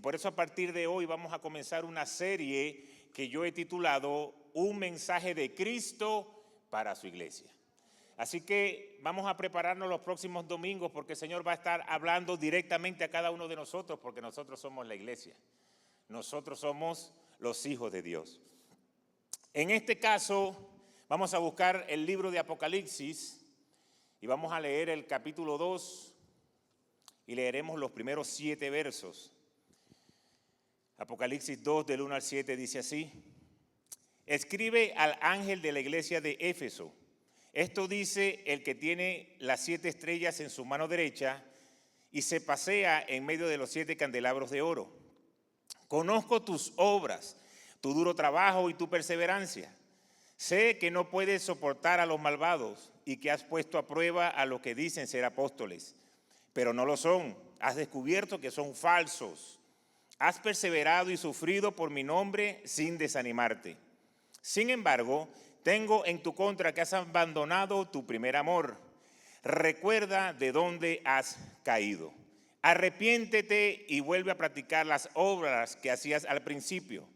por eso a partir de hoy vamos a comenzar una serie que yo he titulado Un mensaje de Cristo para su iglesia. Así que vamos a prepararnos los próximos domingos porque el Señor va a estar hablando directamente a cada uno de nosotros porque nosotros somos la iglesia. Nosotros somos los hijos de Dios. En este caso, vamos a buscar el libro de Apocalipsis y vamos a leer el capítulo 2 y leeremos los primeros 7 versos. Apocalipsis 2 del 1 al 7 dice así: escribe al ángel de la iglesia de Éfeso. Esto dice el que tiene las 7 estrellas en su mano derecha y se pasea en medio de los 7 candelabros de oro. Conozco tus obras, tu duro trabajo y tu perseverancia. Sé que no puedes soportar a los malvados y que has puesto a prueba a los que dicen ser apóstoles, pero no lo son. Has descubierto que son falsos. Has perseverado y sufrido por mi nombre sin desanimarte. Sin embargo, tengo en tu contra que has abandonado tu primer amor. Recuerda de dónde has caído. Arrepiéntete y vuelve a practicar las obras que hacías al principio.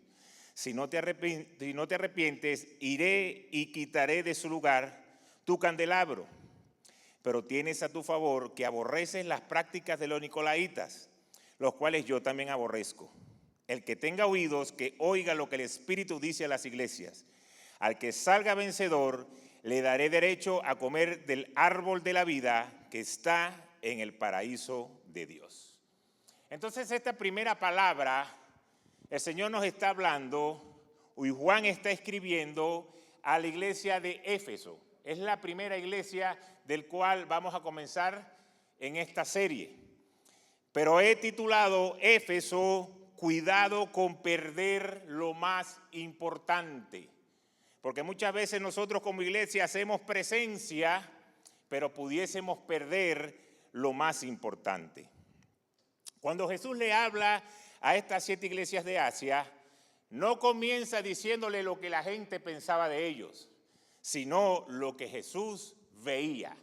Si no te arrepientes, iré y quitaré de su lugar tu candelabro. Pero tienes a tu favor que aborreces las prácticas de los nicolaitas, los cuales yo también aborrezco. El que tenga oídos, que oiga lo que el Espíritu dice a las iglesias. Al que salga vencedor, le daré derecho a comer del árbol de la vida que está en el paraíso de Dios. Entonces, esta primera palabra, el Señor nos está hablando, y Juan está escribiendo a la iglesia de Éfeso. Es la primera iglesia del cual vamos a comenzar en esta serie. Pero he titulado Éfeso, cuidado con perder lo más importante. Porque muchas veces nosotros como iglesia hacemos presencia, pero pudiésemos perder lo más importante. Cuando Jesús le habla a estas 7 iglesias de Asia, no comienza diciéndole lo que la gente pensaba de ellos, sino lo que Jesús veía.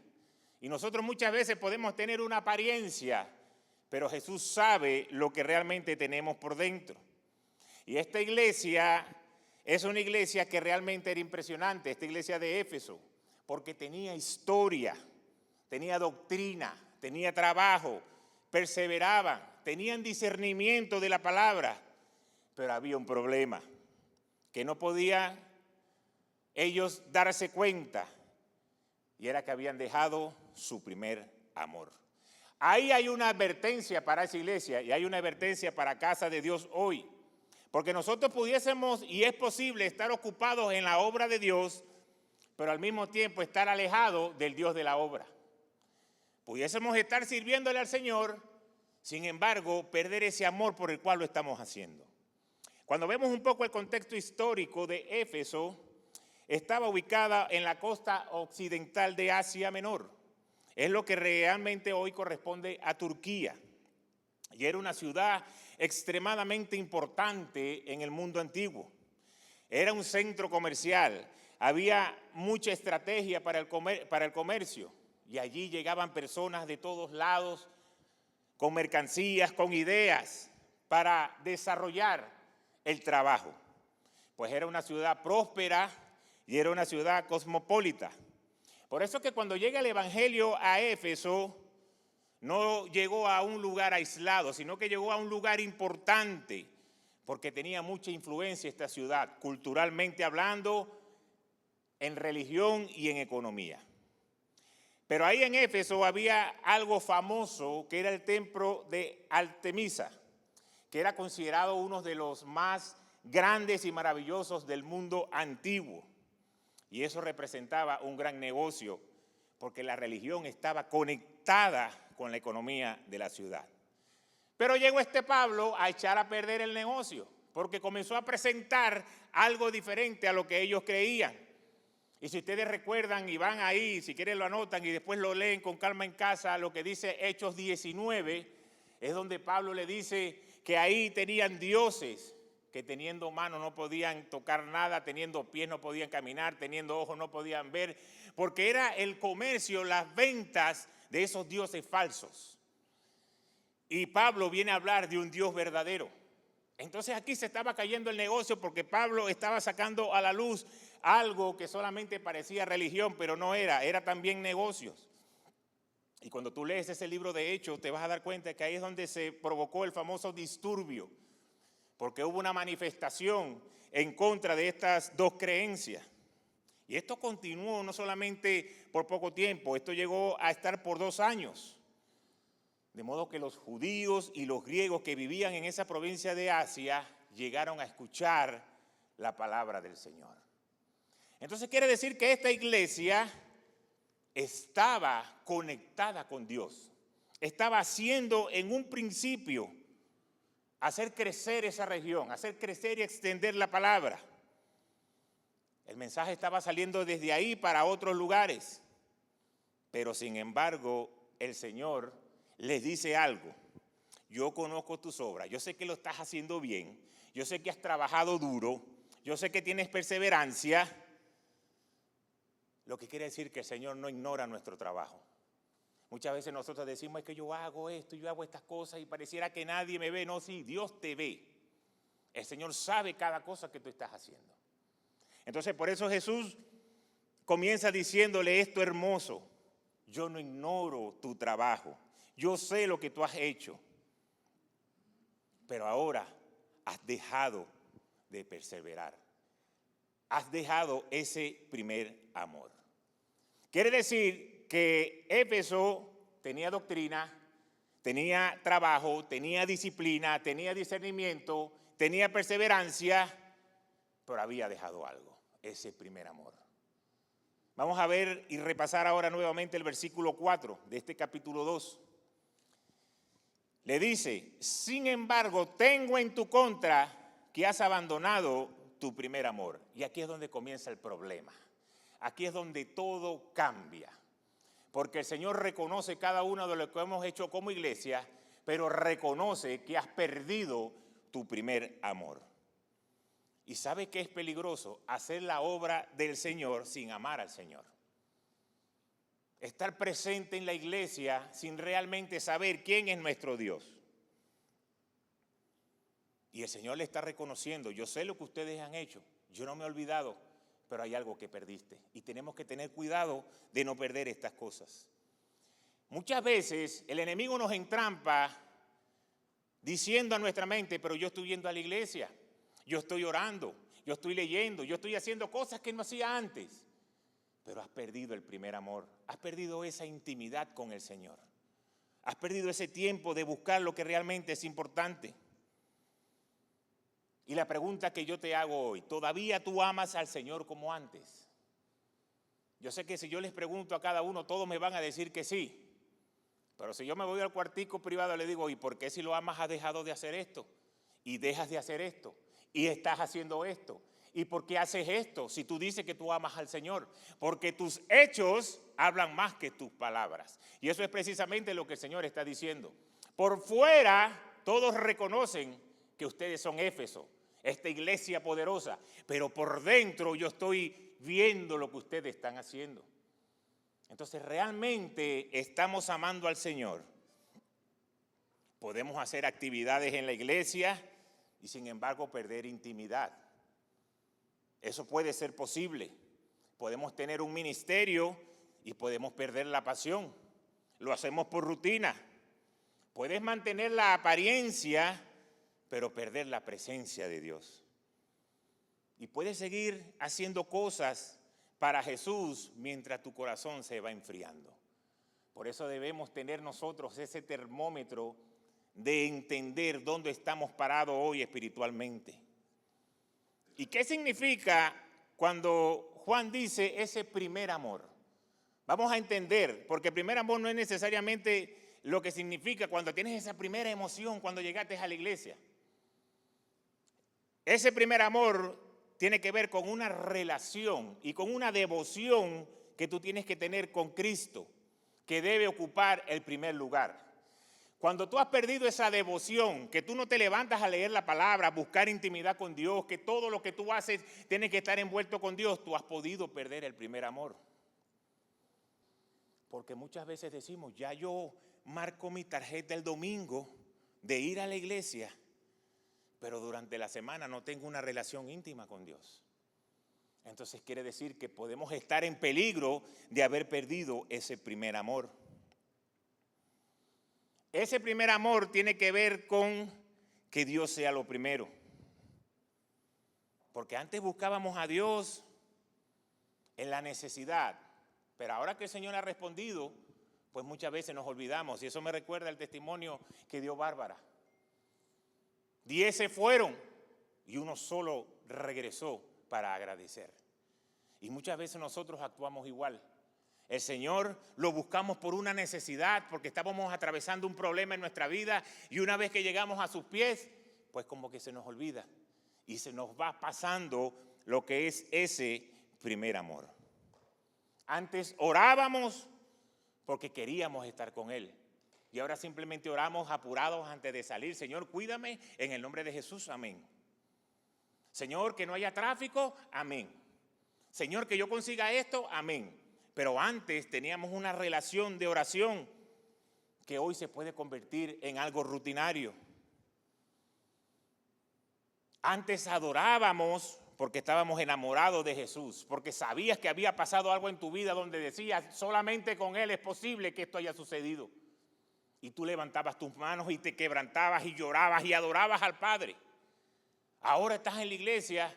Y nosotros muchas veces podemos tener una apariencia, pero Jesús sabe lo que realmente tenemos por dentro. Y esta iglesia es una iglesia que realmente era impresionante, esta iglesia de Éfeso, porque tenía historia, tenía doctrina, tenía trabajo, perseveraban, tenían discernimiento de la palabra, pero había un problema, que no podían ellos darse cuenta, y era que habían dejado su primer amor. Ahí hay una advertencia para esa iglesia y hay una advertencia para Casa de Dios hoy. Porque nosotros pudiésemos, y es posible, estar ocupados en la obra de Dios, pero al mismo tiempo estar alejados del Dios de la obra. Pudiésemos estar sirviéndole al Señor, sin embargo, perder ese amor por el cual lo estamos haciendo. Cuando vemos un poco el contexto histórico de Éfeso, estaba ubicada en la costa occidental de Asia Menor. Es lo que realmente hoy corresponde a Turquía. Y era una ciudad extremadamente importante en el mundo antiguo. Era un centro comercial, había mucha estrategia para el comercio y allí llegaban personas de todos lados con mercancías, con ideas para desarrollar el trabajo. Pues era una ciudad próspera y era una ciudad cosmopolita. Por eso que cuando llega el Evangelio a Éfeso, no llegó a un lugar aislado, sino que llegó a un lugar importante, porque tenía mucha influencia esta ciudad, culturalmente hablando, en religión y en economía. Pero ahí en Éfeso había algo famoso, que era el templo de Artemisa, que era considerado uno de los más grandes y maravillosos del mundo antiguo. Y eso representaba un gran negocio, porque la religión estaba conectada con la economía de la ciudad. Pero llegó este Pablo a echar a perder el negocio, porque comenzó a presentar algo diferente a lo que ellos creían. Y si ustedes recuerdan y van ahí, si quieren lo anotan y después lo leen con calma en casa, lo que dice Hechos 19, es donde Pablo le dice que ahí tenían dioses, que teniendo manos no podían tocar nada, teniendo pies no podían caminar, teniendo ojos no podían ver, porque era el comercio, las ventas de esos dioses falsos. Y Pablo viene a hablar de un Dios verdadero. Entonces aquí se estaba cayendo el negocio porque Pablo estaba sacando a la luz algo que solamente parecía religión, pero no era, era también negocios. Y cuando tú lees ese libro de Hechos, te vas a dar cuenta que ahí es donde se provocó el famoso disturbio, porque hubo una manifestación en contra de estas dos creencias. Y esto continuó no solamente por poco tiempo, esto llegó a estar por 2 años. De modo que los judíos y los griegos que vivían en esa provincia de Asia llegaron a escuchar la palabra del Señor. Entonces quiere decir que esta iglesia estaba conectada con Dios. Estaba haciendo en un principio hacer crecer esa región, hacer crecer y extender la palabra. El mensaje estaba saliendo desde ahí para otros lugares. Pero sin embargo, el Señor les dice algo. Yo conozco tus obras, yo sé que lo estás haciendo bien, yo sé que has trabajado duro, yo sé que tienes perseverancia. Lo que quiere decir que el Señor no ignora nuestro trabajo. Muchas veces nosotros decimos, es que yo hago esto, yo hago estas cosas y pareciera que nadie me ve. No, sí, Dios te ve. El Señor sabe cada cosa que tú estás haciendo. Entonces por eso Jesús comienza diciéndole esto hermoso. Yo no ignoro tu trabajo. Yo sé lo que tú has hecho. Pero ahora has dejado de perseverar. Has dejado ese primer amor. Quiere decir que Éfeso tenía doctrina, tenía trabajo, tenía disciplina, tenía discernimiento, tenía perseverancia, pero había dejado algo, ese primer amor. Vamos a ver y repasar ahora nuevamente el versículo 4 de este capítulo 2. Le dice, sin embargo, tengo en tu contra que has abandonado tu primer amor. Y aquí es donde comienza el problema. Aquí es donde todo cambia. Porque el Señor reconoce cada uno de lo que hemos hecho como iglesia, pero reconoce que has perdido tu primer amor. ¿Y sabe qué es peligroso? Hacer la obra del Señor sin amar al Señor. Estar presente en la iglesia sin realmente saber quién es nuestro Dios. Y el Señor le está reconociendo, yo sé lo que ustedes han hecho, yo no me he olvidado, pero hay algo que perdiste. Y tenemos que tener cuidado de no perder estas cosas. Muchas veces el enemigo nos entrampa diciendo a nuestra mente, pero yo estoy yendo a la iglesia, yo estoy orando, yo estoy leyendo, yo estoy haciendo cosas que no hacía antes. Pero has perdido el primer amor, has perdido esa intimidad con el Señor. Has perdido ese tiempo de buscar lo que realmente es importante. Y la pregunta que yo te hago hoy, ¿todavía tú amas al Señor como antes? Yo sé que si yo les pregunto a cada uno, todos me van a decir que sí. Pero si yo me voy al cuartico privado, le digo, ¿y por qué si lo amas has dejado de hacer esto? Y dejas de hacer esto, y estás haciendo esto. ¿Y por qué haces esto si tú dices que tú amas al Señor? Porque tus hechos hablan más que tus palabras. Y eso es precisamente lo que el Señor está diciendo. Por fuera, todos reconocen que ustedes son Éfeso, esta iglesia poderosa. Pero por dentro yo estoy viendo lo que ustedes están haciendo. Entonces, ¿realmente estamos amando al Señor? Podemos hacer actividades en la iglesia y sin embargo perder intimidad. Eso puede ser posible. Podemos tener un ministerio y podemos perder la pasión. Lo hacemos por rutina. Puedes mantener la apariencia, pero perder la presencia de Dios. Y puedes seguir haciendo cosas para Jesús mientras tu corazón se va enfriando. Por eso debemos tener nosotros ese termómetro de entender dónde estamos parados hoy espiritualmente. ¿Y qué significa cuando Juan dice ese primer amor? Vamos a entender, porque el primer amor no es necesariamente lo que significa cuando tienes esa primera emoción cuando llegaste a la iglesia. Ese primer amor tiene que ver con una relación y con una devoción que tú tienes que tener con Cristo, que debe ocupar el primer lugar. Cuando tú has perdido esa devoción, que tú no te levantas a leer la palabra, a buscar intimidad con Dios, que todo lo que tú haces tiene que estar envuelto con Dios, tú has podido perder el primer amor. Porque muchas veces decimos, ya yo marco mi tarjeta el domingo de ir a la iglesia, pero durante la semana no tengo una relación íntima con Dios. Entonces quiere decir que podemos estar en peligro de haber perdido ese primer amor. Ese primer amor tiene que ver con que Dios sea lo primero. Porque antes buscábamos a Dios en la necesidad, pero ahora que el Señor ha respondido, pues muchas veces nos olvidamos. Y eso me recuerda el testimonio que dio Bárbara. 10 se fueron y uno solo regresó para agradecer. Y muchas veces nosotros actuamos igual. El Señor lo buscamos por una necesidad, porque estábamos atravesando un problema en nuestra vida y una vez que llegamos a sus pies, pues como que se nos olvida y se nos va pasando lo que es ese primer amor. Antes orábamos porque queríamos estar con Él y ahora simplemente oramos apurados antes de salir. Señor, cuídame en el nombre de Jesús, amén. Señor, que no haya tráfico, amén. Señor, que yo consiga esto, amén. Pero antes teníamos una relación de oración que hoy se puede convertir en algo rutinario. Antes adorábamos porque estábamos enamorados de Jesús, porque sabías que había pasado algo en tu vida donde decías, solamente con Él es posible que esto haya sucedido. Y tú levantabas tus manos y te quebrantabas y llorabas y adorabas al Padre. Ahora estás en la iglesia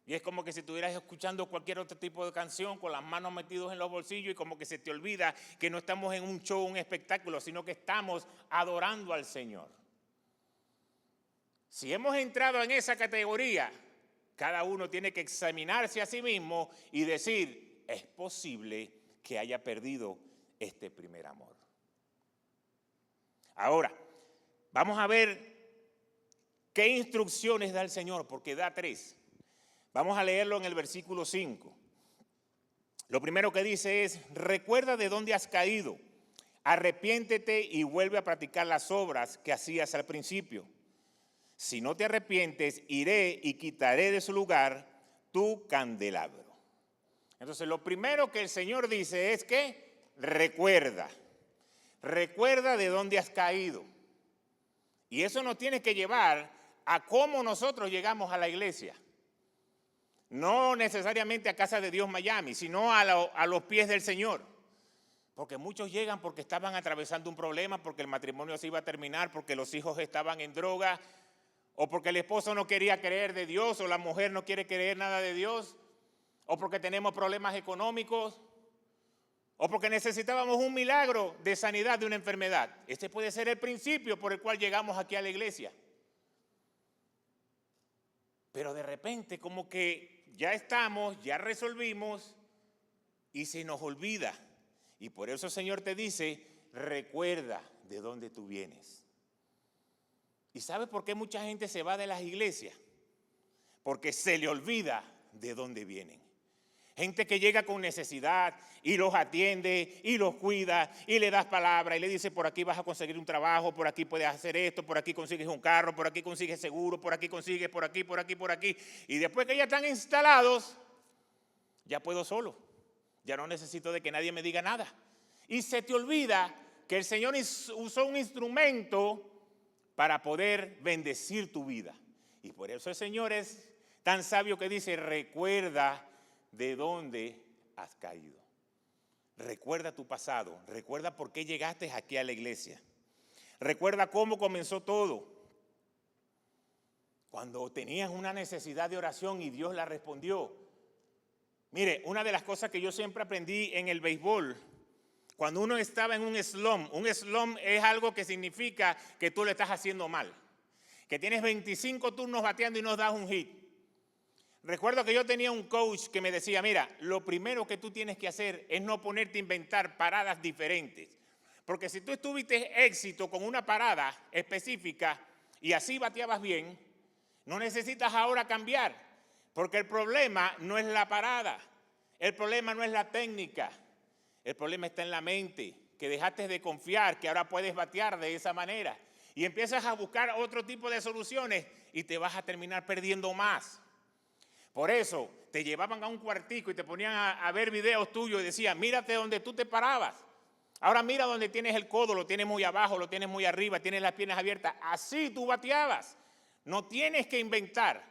y es como que si estuvieras escuchando cualquier otro tipo de canción con las manos metidas en los bolsillos y como que se te olvida que no estamos en un show, un espectáculo, sino que estamos adorando al Señor. Si hemos entrado en esa categoría, cada uno tiene que examinarse a sí mismo y decir, es posible que haya perdido este primer amor. Ahora, vamos a ver qué instrucciones da el Señor, porque da 3. Vamos a leerlo en el versículo 5. Lo primero que dice es, recuerda de dónde has caído, arrepiéntete y vuelve a practicar las obras que hacías al principio. Si no te arrepientes, iré y quitaré de su lugar tu candelabro. Entonces, lo primero que el Señor dice es que recuerda de dónde has caído. Y eso nos tiene que llevar a cómo nosotros llegamos a la iglesia. No necesariamente a Casa de Dios Miami, sino a los pies del Señor. Porque muchos llegan porque estaban atravesando un problema, porque el matrimonio se iba a terminar, porque los hijos estaban en droga, o porque el esposo no quería creer de Dios, o la mujer no quiere creer nada de Dios, o porque tenemos problemas económicos, o porque necesitábamos un milagro de sanidad de una enfermedad. Este puede ser el principio por el cual llegamos aquí a la iglesia. Pero de repente como que ya estamos, ya resolvimos y se nos olvida. Y por eso el Señor te dice, recuerda de dónde tú vienes. ¿Y sabes por qué mucha gente se va de las iglesias? Porque se le olvida de dónde vienen. Gente que llega con necesidad y los atiende y los cuida y le das palabra y le dice, por aquí vas a conseguir un trabajo, por aquí puedes hacer esto, por aquí consigues un carro, por aquí consigues seguro, por aquí consigues, por aquí, por aquí, por aquí. Y después que ya están instalados, ya puedo solo. Ya no necesito de que nadie me diga nada. Y se te olvida que el Señor usó un instrumento para poder bendecir tu vida. Y por eso el Señor es tan sabio que dice, recuerda de dónde has caído. Recuerda tu pasado, recuerda por qué llegaste aquí a la iglesia. Recuerda cómo comenzó todo. Cuando tenías una necesidad de oración y Dios la respondió. Mire, una de las cosas que yo siempre aprendí en el béisbol, cuando uno estaba en un slump es algo que significa que tú le estás haciendo mal. Que tienes 25 turnos bateando y no das un hit. Recuerdo que yo tenía un coach que me decía, mira, lo primero que tú tienes que hacer es no ponerte a inventar paradas diferentes. Porque si tú tuviste éxito con una parada específica y así bateabas bien, no necesitas ahora cambiar. Porque el problema no es la parada, el problema no es la técnica, el problema está en la mente, que dejaste de confiar, que ahora puedes batear de esa manera. Y empiezas a buscar otro tipo de soluciones y te vas a terminar perdiendo más. Por eso te llevaban a un cuartico y te ponían a ver videos tuyos y decían, mírate donde tú te parabas. Ahora mira donde tienes el codo, lo tienes muy abajo, lo tienes muy arriba, tienes las piernas abiertas. Así tú bateabas. No tienes que inventar.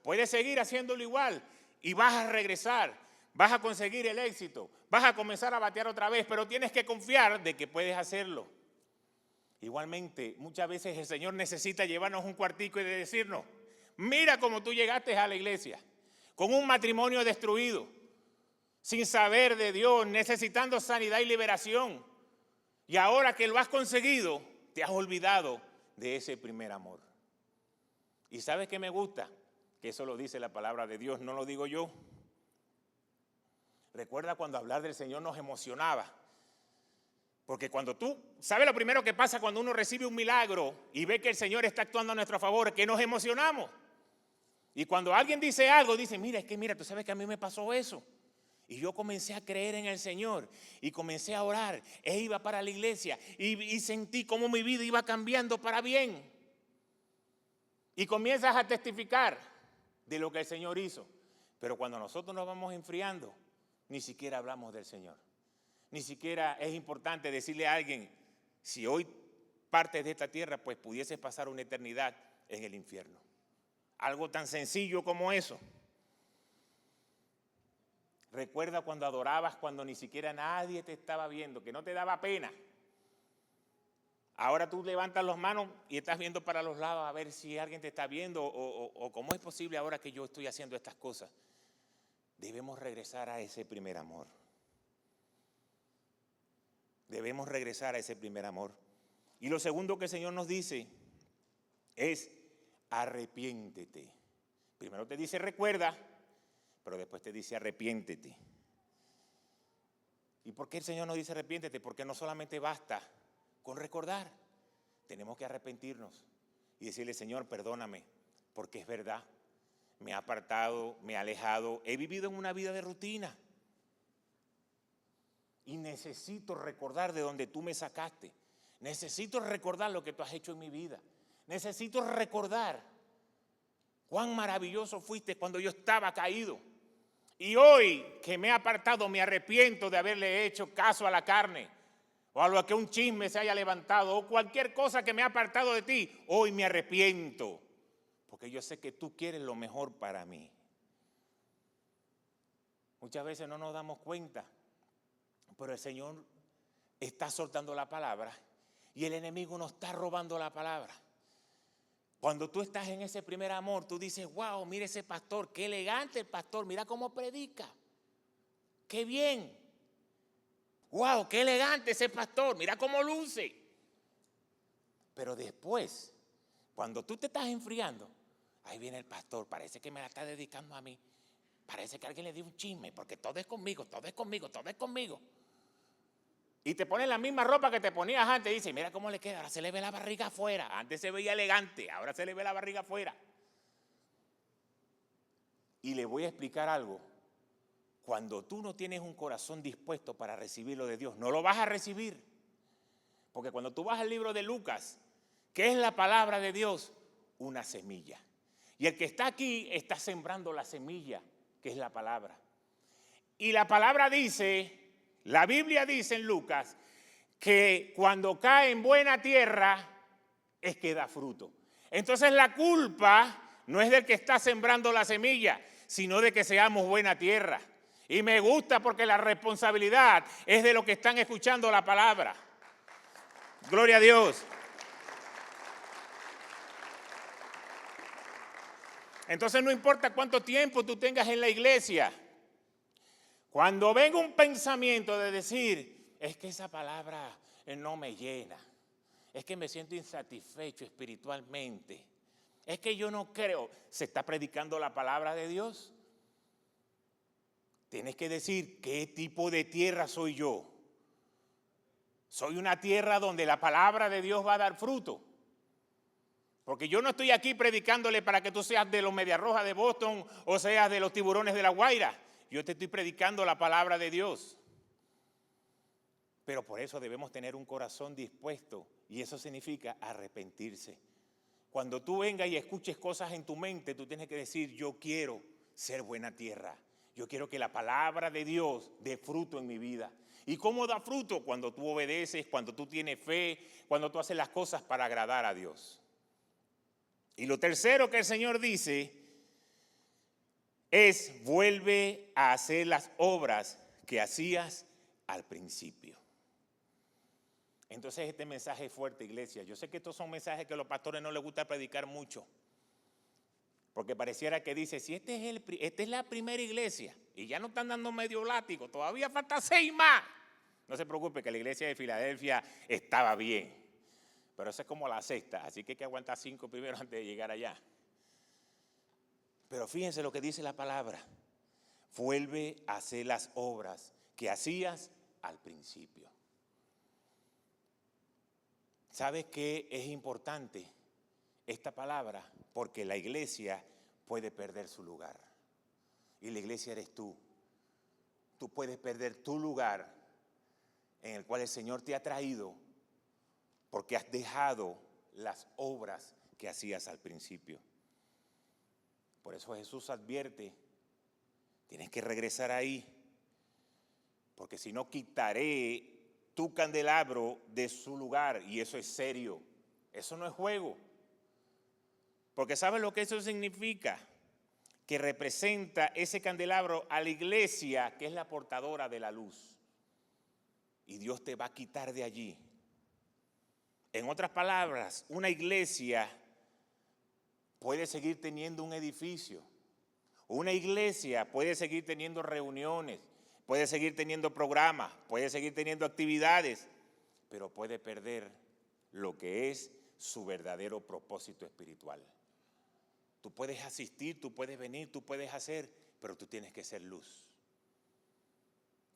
Puedes seguir haciéndolo igual y vas a regresar. Vas a conseguir el éxito. Vas a comenzar a batear otra vez, pero tienes que confiar de que puedes hacerlo. Igualmente, muchas veces el Señor necesita llevarnos un cuartico y de decirnos, mira cómo tú llegaste a la iglesia, con un matrimonio destruido, sin saber de Dios, necesitando sanidad y liberación. Y ahora que lo has conseguido, te has olvidado de ese primer amor. ¿Y sabes qué me gusta? Que eso lo dice la palabra de Dios, no lo digo yo. Recuerda cuando hablar del Señor nos emocionaba. Porque cuando tú, ¿sabes lo primero que pasa cuando uno recibe un milagro y ve que el Señor está actuando a nuestro favor? Que nos emocionamos. Y cuando alguien dice algo, dice, mira, es que mira, tú sabes que a mí me pasó eso. Y yo comencé a creer en el Señor y comencé a orar e iba para la iglesia y sentí cómo mi vida iba cambiando para bien. Y comienzas a testificar de lo que el Señor hizo. Pero cuando nosotros nos vamos enfriando, ni siquiera hablamos del Señor. Ni siquiera es importante decirle a alguien, si hoy partes de esta tierra, pues pudieses pasar una eternidad en el infierno. Algo tan sencillo como eso. Recuerda cuando adorabas, cuando ni siquiera nadie te estaba viendo, que no te daba pena. Ahora tú levantas las manos y estás viendo para los lados a ver si alguien te está viendo o cómo es posible ahora que yo estoy haciendo estas cosas. Debemos regresar a ese primer amor. Debemos regresar a ese primer amor. Y lo segundo que el Señor nos dice es arrepiéntete. Primero te dice recuerda, pero después te dice arrepiéntete. ¿Y por qué el Señor nos dice arrepiéntete? Porque no solamente basta con recordar, tenemos que arrepentirnos y decirle, Señor, perdóname, porque es verdad, me he apartado, me he alejado, he vivido en una vida de rutina y necesito recordar de donde tú me sacaste, necesito recordar lo que tú has hecho en mi vida, necesito recordar cuán maravilloso fuiste cuando yo estaba caído. Y hoy que me he apartado, me arrepiento de haberle hecho caso a la carne, o a lo que un chisme se haya levantado, o cualquier cosa que me ha apartado de ti. Hoy me arrepiento, porque yo sé que tú quieres lo mejor para mí. Muchas veces no nos damos cuenta, pero el Señor está soltando la palabra y el enemigo nos está robando la palabra. Cuando tú estás en ese primer amor, tú dices, wow, mira ese pastor, qué elegante el pastor, mira cómo predica, qué bien. Wow, qué elegante ese pastor, mira cómo luce. Pero después, cuando tú te estás enfriando, ahí viene el pastor, parece que me la está dedicando a mí. Parece que alguien le dio un chisme, porque todo es conmigo, todo es conmigo, todo es conmigo. Y te pones la misma ropa que te ponías antes y dices, mira cómo le queda, ahora se le ve la barriga afuera. Antes se veía elegante, ahora se le ve la barriga afuera. Y le voy a explicar algo. Cuando tú no tienes un corazón dispuesto para recibir lo de Dios, no lo vas a recibir. Porque cuando tú vas al libro de Lucas, ¿qué es la palabra de Dios? Una semilla. Y el que está aquí está sembrando la semilla, que es la palabra. Y la palabra dice... La Biblia dice en Lucas que cuando cae en buena tierra es que da fruto. Entonces la culpa no es del que está sembrando la semilla, sino de que seamos buena tierra. Y me gusta porque la responsabilidad es de los que están escuchando la palabra. Gloria a Dios. Entonces no importa cuánto tiempo tú tengas en la iglesia. Cuando venga un pensamiento de decir, es que esa palabra no me llena, es que me siento insatisfecho espiritualmente, es que yo no creo, ¿se está predicando la palabra de Dios? Tienes que decir, ¿qué tipo de tierra soy yo? Soy una tierra donde la palabra de Dios va a dar fruto. Porque yo no estoy aquí predicándole para que tú seas de los Medias Rojas de Boston o seas de los Tiburones de La Guaira. Yo te estoy predicando la palabra de Dios. Pero por eso debemos tener un corazón dispuesto y eso significa arrepentirse. Cuando tú vengas y escuches cosas en tu mente, tú tienes que decir, yo quiero ser buena tierra. Yo quiero que la palabra de Dios dé fruto en mi vida. ¿Y cómo da fruto? Cuando tú obedeces, cuando tú tienes fe, cuando tú haces las cosas para agradar a Dios. Y lo tercero que el Señor dice es: vuelve a hacer las obras que hacías al principio. Entonces este mensaje es fuerte, iglesia. Yo sé que estos son mensajes que a los pastores no les gusta predicar mucho, porque pareciera que dice, si esta es la primera iglesia y ya no están dando medio látigo, todavía falta 6 más. No se preocupe, que la iglesia de Filadelfia estaba bien, pero esa es como la sexta, así que hay que aguantar 5 primero antes de llegar allá. Pero fíjense lo que dice la palabra: vuelve a hacer las obras que hacías al principio. ¿Sabes qué es importante esta palabra? Porque la iglesia puede perder su lugar. Y la iglesia eres tú. Tú puedes perder tu lugar en el cual el Señor te ha traído porque has dejado las obras que hacías al principio. Por eso Jesús advierte: tienes que regresar ahí, porque si no, quitaré tu candelabro de su lugar. Y eso es serio, eso no es juego. Porque ¿sabes lo que eso significa? Que representa ese candelabro a la iglesia, que es la portadora de la luz. Y Dios te va a quitar de allí. En otras palabras, una iglesia puede seguir teniendo un edificio. Una iglesia puede seguir teniendo reuniones, puede seguir teniendo programas, puede seguir teniendo actividades, pero puede perder lo que es su verdadero propósito espiritual. Tú puedes asistir, tú puedes venir, tú puedes hacer, pero tú tienes que ser luz.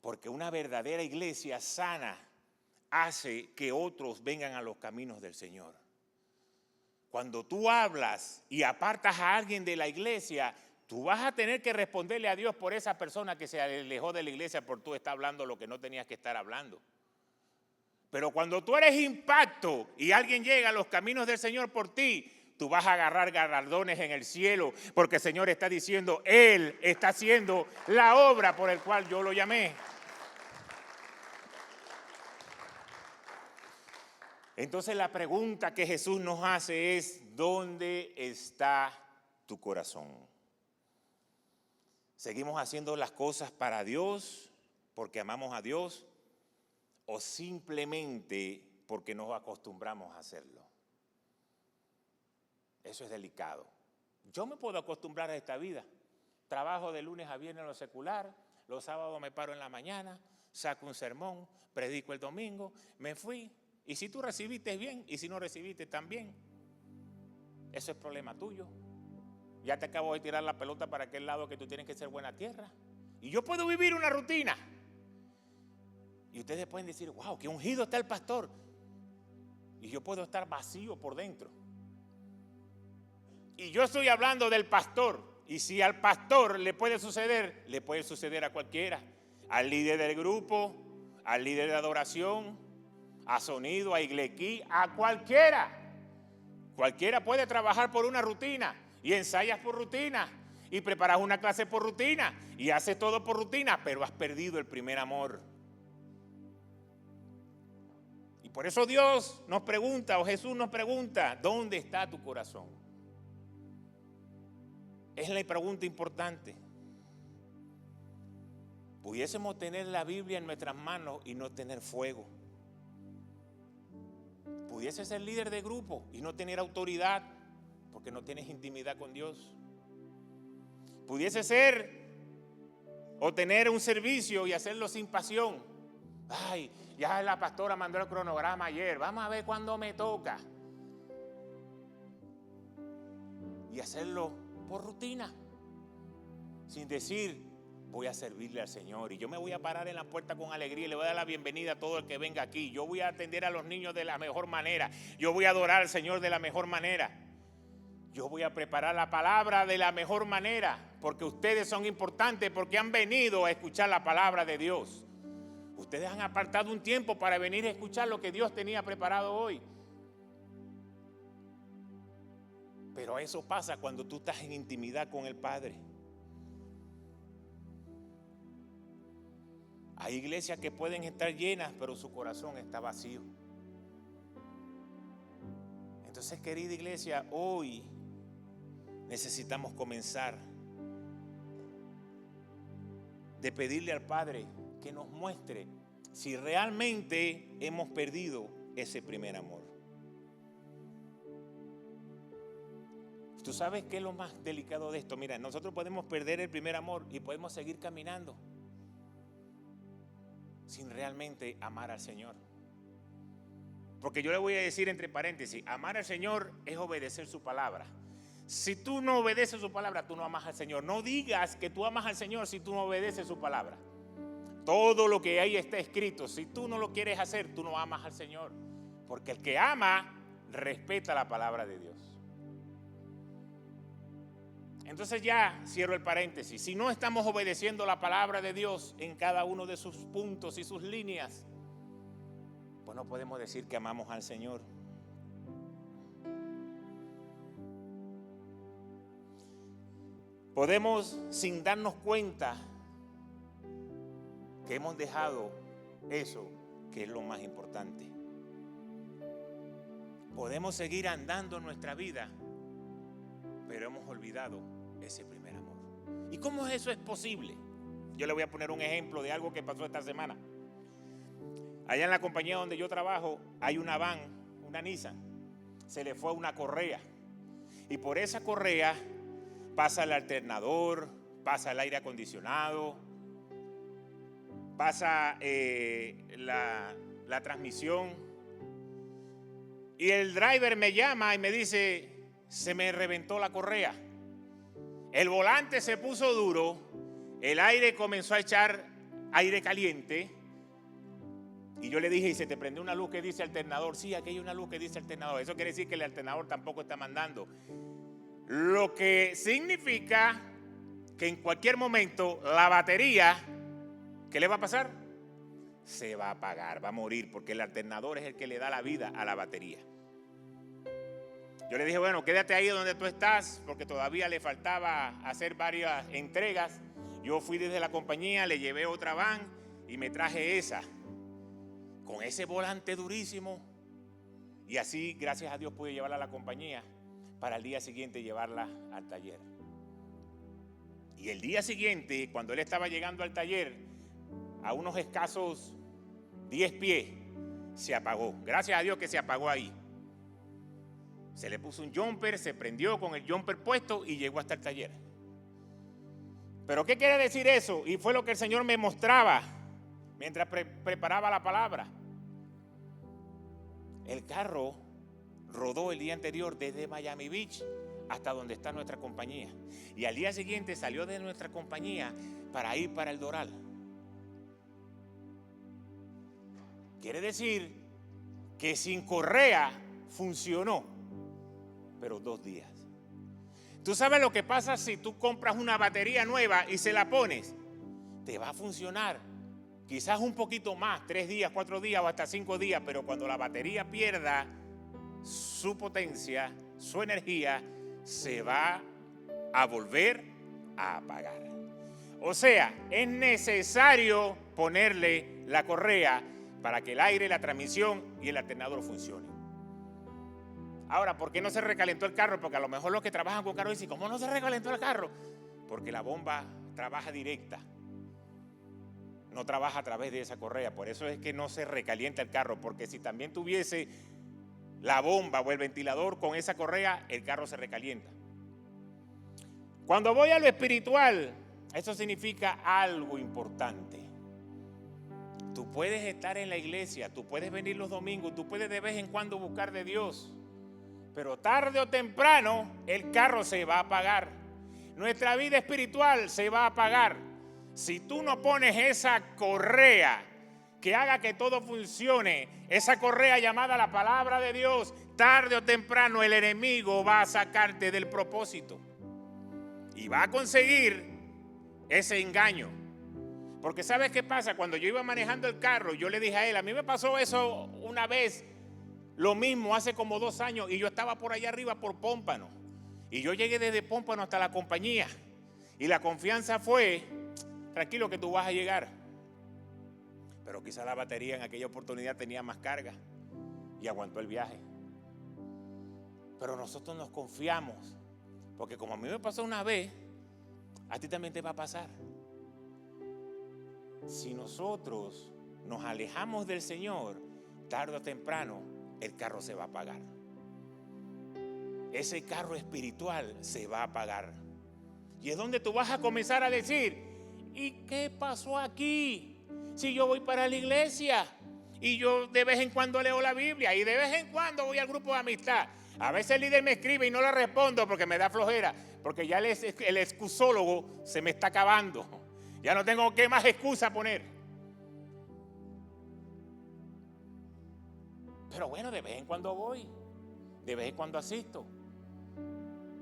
Porque una verdadera iglesia sana hace que otros vengan a los caminos del Señor. Cuando tú hablas y apartas a alguien de la iglesia, tú vas a tener que responderle a Dios por esa persona que se alejó de la iglesia por tú estar hablando lo que no tenías que estar hablando. Pero cuando tú eres impacto y alguien llega a los caminos del Señor por ti, tú vas a agarrar galardones en el cielo, porque el Señor está diciendo: Él está haciendo la obra por el cual yo lo llamé. Entonces la pregunta que Jesús nos hace es: ¿dónde está tu corazón? ¿Seguimos haciendo las cosas para Dios porque amamos a Dios, o simplemente porque nos acostumbramos a hacerlo? Eso es delicado. Yo me puedo acostumbrar a esta vida. Trabajo de lunes a viernes en lo secular, los sábados me paro en la mañana, saco un sermón, predico el domingo, me fui. Y si tú recibiste, bien, y si no recibiste, también. Eso es problema tuyo. Ya te acabo de tirar la pelota para aquel lado que tú tienes que ser buena tierra. Y yo puedo vivir una rutina. Y ustedes pueden decir: wow, qué ungido está el pastor. Y yo puedo estar vacío por dentro. Y yo estoy hablando del pastor. Y si al pastor le puede suceder a cualquiera. Al líder del grupo, al líder de adoración, a sonido, a iglequí, a cualquiera. Cualquiera puede trabajar por una rutina y ensayas por rutina y preparas una clase por rutina y haces todo por rutina, pero has perdido el primer amor. Y por eso Dios nos pregunta, o Jesús nos pregunta: ¿dónde está tu corazón? Es la pregunta importante. Pudiésemos tener la Biblia en nuestras manos y no tener fuego. Pudiese ser líder de grupo y no tener autoridad porque no tienes intimidad con Dios. Pudiese ser o tener un servicio y hacerlo sin pasión. Ay, ya la pastora mandó el cronograma ayer, vamos a ver cuándo me toca. Y hacerlo por rutina, sin decir: voy a servirle al Señor y yo me voy a parar en la puerta con alegría y le voy a dar la bienvenida a todo el que venga aquí. Yo voy a atender a los niños de la mejor manera. Yo voy a adorar al Señor de la mejor manera. Yo voy a preparar la palabra de la mejor manera, porque ustedes son importantes, porque han venido a escuchar la palabra de Dios. Ustedes han apartado un tiempo para venir a escuchar lo que Dios tenía preparado hoy. Pero eso pasa cuando tú estás en intimidad con el Padre. Hay iglesias que pueden estar llenas, pero su corazón está vacío. Entonces, querida iglesia, hoy necesitamos comenzar de pedirle al Padre que nos muestre si realmente hemos perdido ese primer amor. ¿Tú sabes qué es lo más delicado de esto? Mira, nosotros podemos perder el primer amor y podemos seguir caminando sin realmente amar al Señor. Porque yo le voy a decir entre paréntesis, amar al Señor es obedecer su palabra. Si tú no obedeces su palabra, tú no amas al Señor. No digas que tú amas al Señor si tú no obedeces su palabra. Todo lo que ahí está escrito, si tú no lo quieres hacer, tú no amas al Señor. Porque el que ama, respeta la palabra de Dios. Entonces ya cierro el paréntesis. Si no estamos obedeciendo la palabra de Dios en cada uno de sus puntos y sus líneas, pues no podemos decir que amamos al Señor. Podemos, sin darnos cuenta, que hemos dejado eso que es lo más importante. Podemos seguir andando en nuestra vida, pero hemos olvidado ese primer amor. ¿Y cómo eso es posible? Yo le voy a poner un ejemplo de algo que pasó esta semana. Allá en la compañía donde yo trabajo hay una van, una Nissan. Se le fue una correa. Y por esa correa pasa el alternador, pasa el aire acondicionado, pasa la transmisión. Y el driver me llama y me dice, se me reventó la correa. El volante se puso duro, el aire comenzó a echar aire caliente. Y yo le dije, ¿y se te prendió una luz que dice alternador? Sí, aquí hay una luz que dice alternador. Eso quiere decir que el alternador tampoco está mandando. Lo que significa que en cualquier momento la batería, ¿qué le va a pasar? Se va a apagar, va a morir, porque el alternador es el que le da la vida a la batería. Yo le dije, bueno, quédate ahí donde tú estás, porque todavía le faltaba hacer varias entregas. Yo fui desde la compañía, le llevé otra van y me traje esa, con ese volante durísimo. Y así, gracias a Dios, pude llevarla a la compañía para el día siguiente llevarla al taller. Y el día siguiente, cuando él estaba llegando al taller, a unos escasos 10 pies, se apagó. Gracias a Dios que se apagó ahí. Se le puso un jumper, se prendió con el jumper puesto y llegó hasta el taller. ¿Pero qué quiere decir eso? Y fue lo que el Señor me mostraba mientras preparaba la palabra. El carro rodó el día anterior desde Miami Beach hasta donde está nuestra compañía. Y al día siguiente salió de nuestra compañía para ir para el Doral. Quiere decir que sin correa funcionó, pero 2 días. ¿Tú sabes lo que pasa si tú compras una batería nueva y se la pones? Te va a funcionar quizás un poquito más, 3 días, 4 días o hasta 5 días, pero cuando la batería pierda su potencia, su energía, se va a volver a apagar. O sea, es necesario ponerle la correa para que el aire, la transmisión y el alternador funcionen. Ahora, ¿por qué no se recalentó el carro? Porque a lo mejor los que trabajan con carros dicen, ¿cómo no se recalentó el carro? Porque la bomba trabaja directa, no trabaja a través de esa correa. Por eso es que no se recalienta el carro, porque si también tuviese la bomba o el ventilador con esa correa, el carro se recalienta. Cuando voy a lo espiritual, eso significa algo importante. Tú puedes estar en la iglesia, tú puedes venir los domingos, tú puedes de vez en cuando buscar de Dios, pero tarde o temprano el carro se va a apagar. Nuestra vida espiritual se va a apagar. Si tú no pones esa correa que haga que todo funcione, esa correa llamada la palabra de Dios, tarde o temprano el enemigo va a sacarte del propósito y va a conseguir ese engaño. Porque ¿sabes qué pasa? Cuando yo iba manejando el carro, yo le dije a él, a mí me pasó eso una vez, lo mismo hace como 2 años, y yo estaba por allá arriba por Pómpano, y yo llegué desde Pómpano hasta la compañía, y la confianza fue, tranquilo que tú vas a llegar. pero quizá la batería en aquella oportunidad tenía más carga y aguantó el viaje. Pero nosotros nos confiamos, porque como a mí me pasó una vez, a ti también te va a pasar. Si nosotros nos alejamos del Señor, tarde o temprano el carro se va a apagar. Ese carro espiritual se va a apagar. Y es donde tú vas a comenzar a decir: ¿y qué pasó aquí? Si yo voy para la iglesia y yo de vez en cuando leo la Biblia y de vez en cuando voy al grupo de amistad. A veces el líder me escribe y no le respondo porque me da flojera, porque ya el excusólogo se me está acabando. Ya no tengo qué más excusa poner. Pero bueno, de vez en cuando voy, de vez en cuando asisto.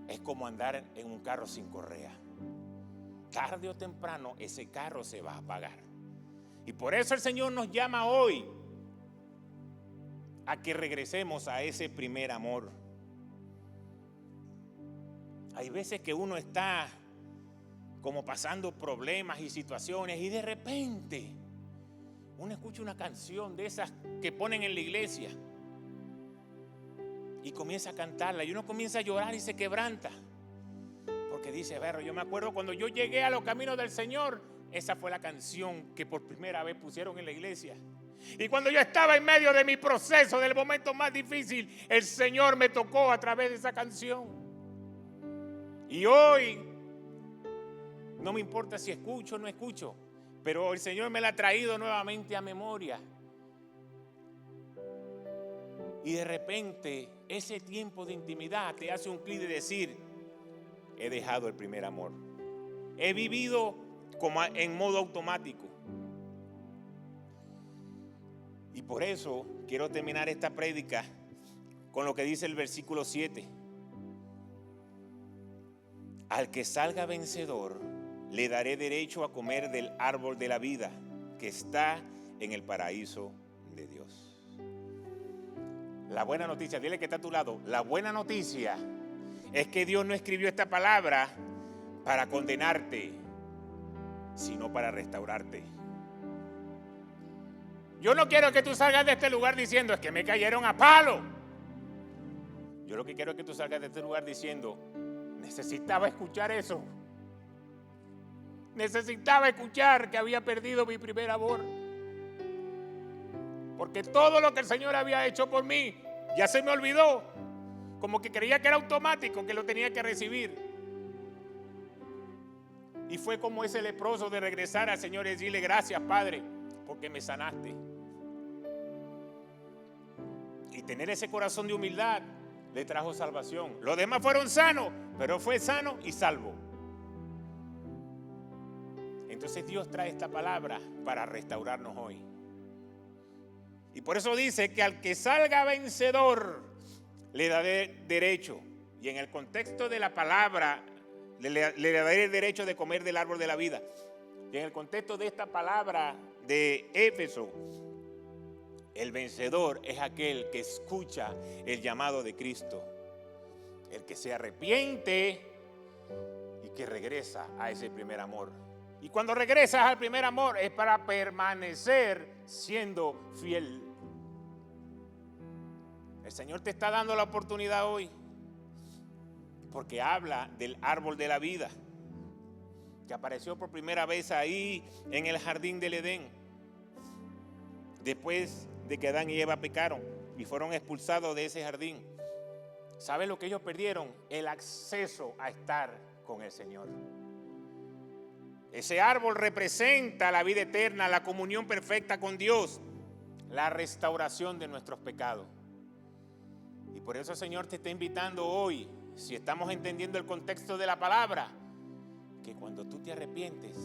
Es como andar en un carro sin correa. Tarde o temprano ese carro se va a apagar. Y por eso el Señor nos llama hoy a que regresemos a ese primer amor. Hay veces que uno está como pasando problemas y situaciones y de repente uno escucha una canción de esas que ponen en la iglesia y comienza a cantarla y uno comienza a llorar y se quebranta porque dice: "Berro, yo me acuerdo cuando yo llegué a los caminos del Señor, esa fue la canción que por primera vez pusieron en la iglesia. Y cuando yo estaba en medio de mi proceso, del momento más difícil, el Señor me tocó a través de esa canción. Y hoy no me importa si escucho o no escucho, pero el Señor me la ha traído nuevamente a memoria. Y de repente ese tiempo de intimidad te hace un clic de decir: he dejado el primer amor. He vivido como en modo automático. Y por eso quiero terminar esta prédica con lo que dice el versículo 7. Al que salga vencedor, le daré derecho a comer del árbol de la vida que está en el paraíso de Dios. La buena noticia, dile que está a tu lado, la buena noticia es que Dios no escribió esta palabra para condenarte, sino para restaurarte. Yo no quiero que tú salgas de este lugar diciendo: es que me cayeron a palo. Yo lo que quiero es que tú salgas de este lugar diciendo: necesitaba escuchar eso. Necesitaba escuchar que había perdido mi primer amor. Porque todo lo que el Señor había hecho por mí ya se me olvidó. Como que creía que era automático, que lo tenía que recibir. Y fue como ese leproso de regresar al Señor y decirle: gracias, Padre, porque me sanaste. Y tener ese corazón de humildad le trajo salvación. Los demás fueron sanos, pero fue sano y salvo. Entonces Dios trae esta palabra para restaurarnos hoy. Y por eso dice que al que salga vencedor le daré derecho. Y en el contexto de la palabra le daré el derecho de comer del árbol de la vida. Y en el contexto de esta palabra de Éfeso, el vencedor es aquel que escucha el llamado de Cristo, el que se arrepiente y que regresa a ese primer amor. Y cuando regresas al primer amor es para permanecer siendo fiel. El Señor te está dando la oportunidad hoy, porque habla del árbol de la vida, que apareció por primera vez ahí en el jardín del Edén, después de que Adán y Eva pecaron y fueron expulsados de ese jardín. ¿Saben lo que ellos perdieron? El acceso a estar con el Señor. Ese árbol representa la vida eterna, la comunión perfecta con Dios, la restauración de nuestros pecados. Y por eso el Señor te está invitando hoy, si estamos entendiendo el contexto de la palabra, que cuando tú te arrepientes,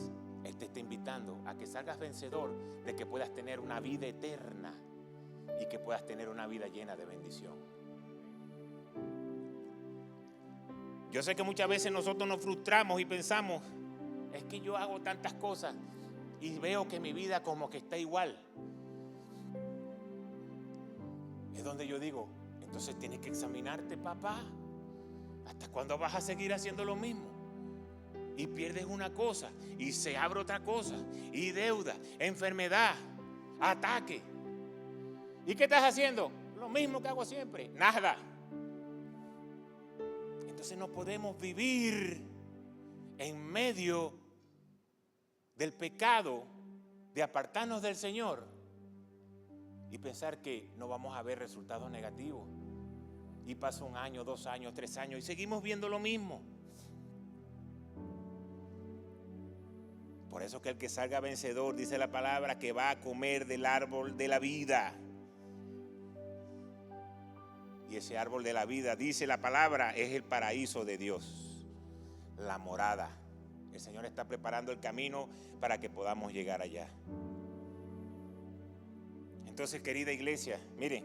Él te está invitando a que salgas vencedor, de que puedas tener una vida eterna y que puedas tener una vida llena de bendición. Yo sé que muchas veces nosotros nos frustramos y pensamos: es que yo hago tantas cosas y veo que mi vida como que está igual. Es donde yo digo: entonces tienes que examinarte, papá. ¿Hasta cuándo vas a seguir haciendo lo mismo? Y pierdes una cosa y se abre otra cosa, y deuda, enfermedad. ataque. ¿Y qué estás haciendo? Lo mismo que hago siempre, nada. Entonces no podemos vivir en medio del pecado, de apartarnos del Señor y pensar que no vamos a ver resultados negativos. Y pasa 1 año, 2 años, 3 años y seguimos viendo lo mismo. Por eso que el que salga vencedor, dice la palabra, que va a comer del árbol de la vida. Y ese árbol de la vida, dice la palabra, es el paraíso de Dios, la morada. El Señor está preparando el camino para que podamos llegar allá. Entonces, querida iglesia, miren,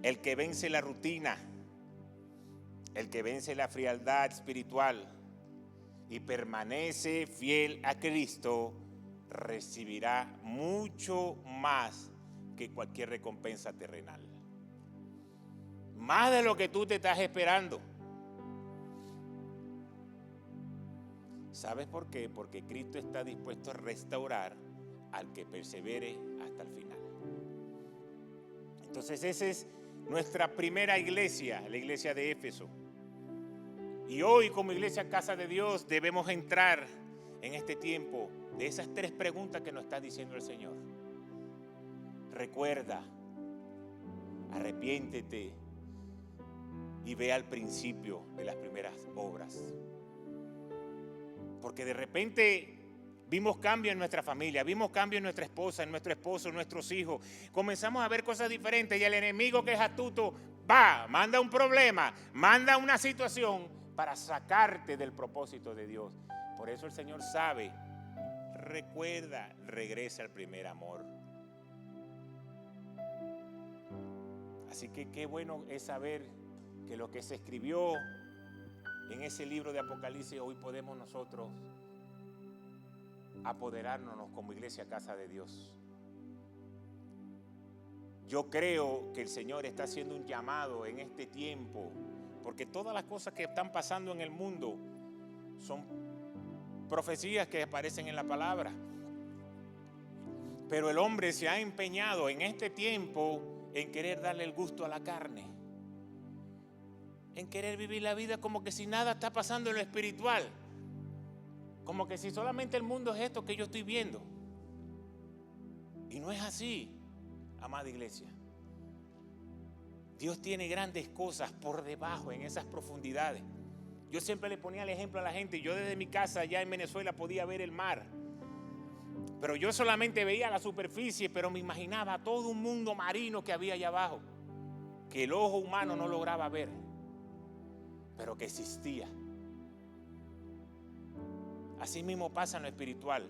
el que vence la rutina, el que vence la frialdad espiritual y permanece fiel a Cristo, recibirá mucho más que cualquier recompensa terrenal. Más de lo que tú te estás esperando. ¿Sabes por qué? Porque Cristo está dispuesto a restaurar al que persevere hasta el final. Entonces esa es nuestra primera iglesia, la iglesia de Éfeso. Y hoy como iglesia Casa de Dios debemos entrar en este tiempo de esas 3 preguntas que nos está diciendo el Señor. Recuerda, arrepiéntete y ve al principio de las primeras obras. Porque de repente vimos cambio en nuestra familia, vimos cambio en nuestra esposa, en nuestro esposo, en nuestros hijos. Comenzamos a ver cosas diferentes y el enemigo que es astuto manda un problema, manda una situación para sacarte del propósito de Dios. Por eso el Señor sabe, recuerda, regresa al primer amor. Así que qué bueno es saber que lo que se escribió en ese libro de Apocalipsis, hoy podemos nosotros apoderarnos como iglesia Casa de Dios. Yo creo que el Señor está haciendo un llamado en este tiempo, porque todas las cosas que están pasando en el mundo son profecías que aparecen en la palabra. Pero el hombre se ha empeñado en este tiempo en querer darle el gusto a la carne, en querer vivir la vida como que si nada está pasando en lo espiritual, como que si solamente el mundo es esto que yo estoy viendo. Y no es así, amada iglesia. Dios tiene grandes cosas por debajo, en esas profundidades. Yo siempre le ponía el ejemplo a la gente. Yo desde mi casa allá en Venezuela podía ver el mar, pero yo solamente veía la superficie, pero me imaginaba todo un mundo marino que había allá abajo, que el ojo humano no lograba ver, pero que existía. Así mismo pasa en lo espiritual.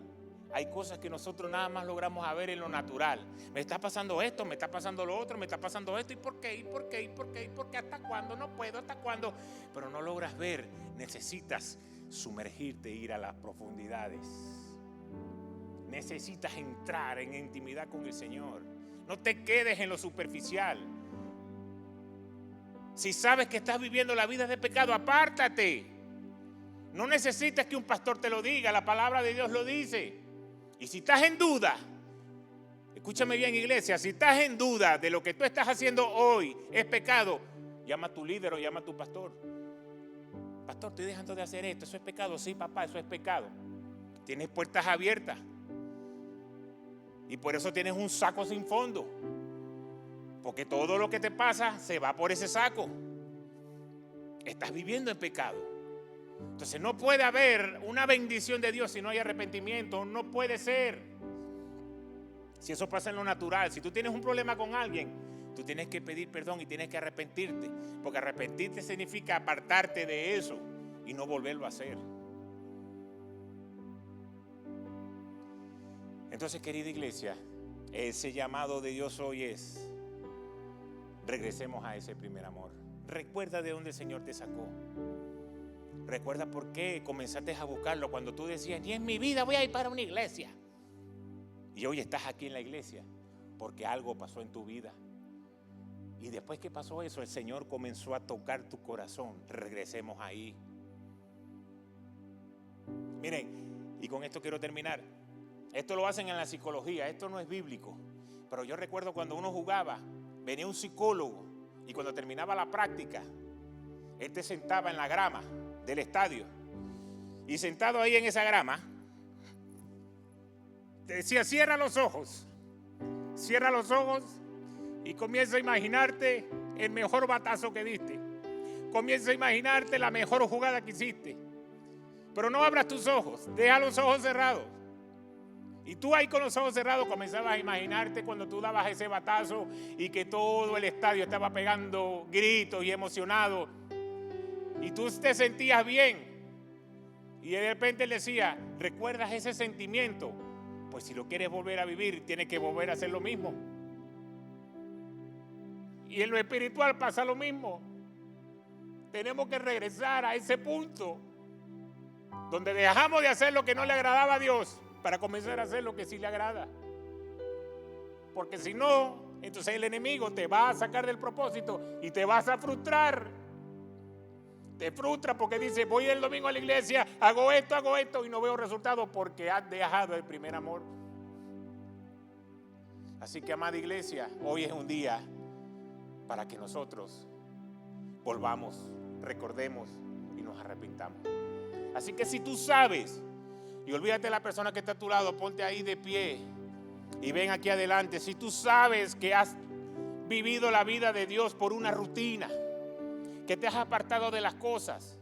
Hay cosas que nosotros nada más logramos ver en lo natural. Me está pasando esto, me está pasando lo otro, me está pasando esto. ¿Y por qué? ¿Y por qué? ¿Y por qué? ¿Y por qué? ¿Hasta cuándo? No puedo, ¿hasta cuándo? Pero no logras ver. Necesitas sumergirte, ir a las profundidades. Necesitas entrar en intimidad con el Señor. No te quedes en lo superficial. Si sabes que estás viviendo la vida de pecado, apártate. No necesitas que un pastor te lo diga, la palabra de Dios lo dice. Y si estás en duda, escúchame bien, iglesia, si estás en duda de lo que tú estás haciendo hoy es pecado, llama a tu líder o llama a tu pastor. Pastor, estoy dejando de hacer esto, ¿eso es pecado? Sí, papá, eso es pecado. Tienes puertas abiertas y por eso tienes un saco sin fondo, porque todo lo que te pasa se va por ese saco. Estás viviendo en pecado. Entonces no puede haber una bendición de Dios si no hay arrepentimiento. No puede ser. Si eso pasa en lo natural, si tú tienes un problema con alguien, tú tienes que pedir perdón y tienes que arrepentirte, porque arrepentirte significa apartarte de eso y no volverlo a hacer. Entonces, querida iglesia, ese llamado de Dios hoy es: regresemos a ese primer amor. Recuerda de dónde el Señor te sacó. Recuerda por qué comenzaste a buscarlo cuando tú decías, ni en mi vida voy a ir para una iglesia. Y hoy estás aquí en la iglesia porque algo pasó en tu vida. Y después que pasó eso, el Señor comenzó a tocar tu corazón. Regresemos ahí. Miren, y con esto quiero terminar. Esto lo hacen en la psicología, esto no es bíblico. Pero yo recuerdo cuando uno jugaba, venía un psicólogo y cuando terminaba la práctica, él te sentaba en la grama del estadio y sentado ahí en esa grama, te decía, cierra los ojos y comienza a imaginarte el mejor batazo que diste. Comienza a imaginarte la mejor jugada que hiciste. Pero no abras tus ojos, deja los ojos cerrados. Y tú ahí con los ojos cerrados comenzabas a imaginarte cuando tú dabas ese batazo y que todo el estadio estaba pegando gritos y emocionado. Y tú te sentías bien. Y de repente él decía, ¿recuerdas ese sentimiento? Pues si lo quieres volver a vivir, tienes que volver a hacer lo mismo. Y en lo espiritual pasa lo mismo. Tenemos que regresar a ese punto donde dejamos de hacer lo que no le agradaba a Dios para comenzar a hacer lo que sí le agrada. Porque si no, entonces el enemigo te va a sacar del propósito y te vas a frustrar. Te frustra porque dice, voy el domingo a la iglesia, hago esto y no veo resultados porque has dejado el primer amor. Así que, amada iglesia, hoy es un día para que nosotros volvamos, recordemos y nos arrepintamos. Así que si tú sabes, y olvídate de la persona que está a tu lado, ponte ahí de pie y ven aquí adelante. Si tú sabes que has vivido la vida de Dios por una rutina, que te has apartado de las cosas,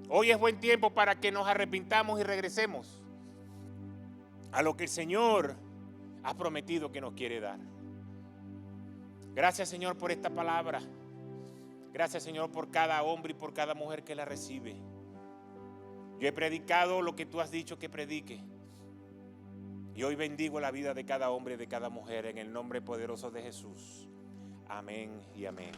hoy es buen tiempo para que nos arrepintamos y regresemos a lo que el Señor ha prometido que nos quiere dar. Gracias, Señor, por esta palabra. Gracias, Señor, por cada hombre y por cada mujer que la recibe. Yo he predicado lo que tú has dicho que predique. Y hoy bendigo la vida de cada hombre y de cada mujer en el nombre poderoso de Jesús. Amén y amén.